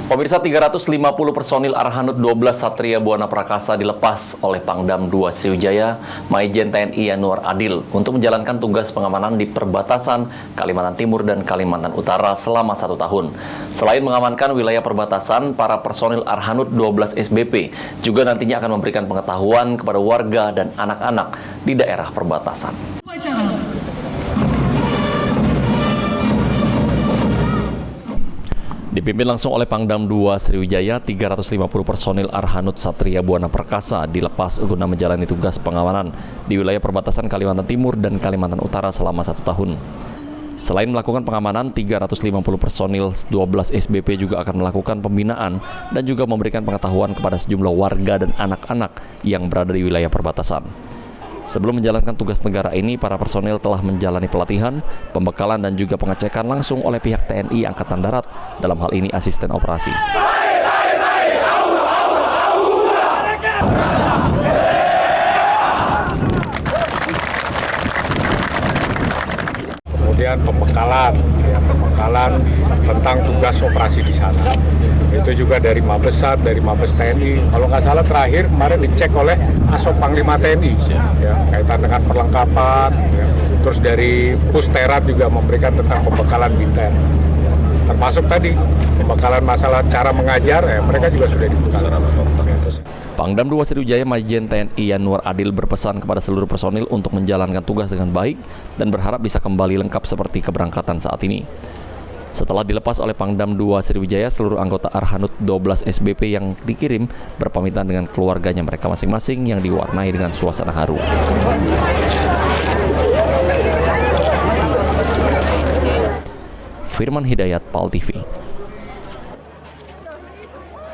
Pemirsa, 350 personil Arhanud 12 Satria Buana Prakasa dilepas oleh Pangdam II Sriwijaya, Maijen TNI Yanuar Adil untuk menjalankan tugas pengamanan di perbatasan Kalimantan Timur dan Kalimantan Utara selama 1 tahun. Selain mengamankan wilayah perbatasan, para personil Arhanud 12 SBP juga nantinya akan memberikan pengetahuan kepada warga dan anak-anak di daerah perbatasan. Dipimpin langsung oleh Pangdam II Sriwijaya, 350 personil Arhanud Satria Buana Prakasa dilepas guna menjalani tugas pengamanan di wilayah perbatasan Kalimantan Timur dan Kalimantan Utara selama 1 tahun. Selain melakukan pengamanan, 350 personil 12 SBP juga akan melakukan pembinaan dan juga memberikan pengetahuan kepada sejumlah warga dan anak-anak yang berada di wilayah perbatasan. Sebelum menjalankan tugas negara ini, para personil telah menjalani pelatihan, pembekalan, dan juga pengecekan langsung oleh pihak TNI Angkatan Darat, dalam hal ini asisten operasi. Kemudian pembekalan tentang tugas operasi di sana. Itu juga dari Mabesat, dari Mabes TNI. Kalau nggak salah terakhir kemarin dicek oleh Asop Panglima TNI, ya, kaitan dengan perlengkapan. Ya. Terus dari Pusterat juga memberikan tentang pembekalan binter. Termasuk tadi pembekalan masalah cara mengajar, mereka juga sudah dibuka. Pangdam II Sriwijaya Maijen TNI Yanuar Adil berpesan kepada seluruh personil untuk menjalankan tugas dengan baik dan berharap bisa kembali lengkap seperti keberangkatan saat ini. Setelah dilepas oleh Pangdam II Sriwijaya, seluruh anggota Arhanud 12 SBP yang dikirim berpamitan dengan keluarganya mereka masing-masing yang diwarnai dengan suasana haru. Firman Hidayat, PAL TV.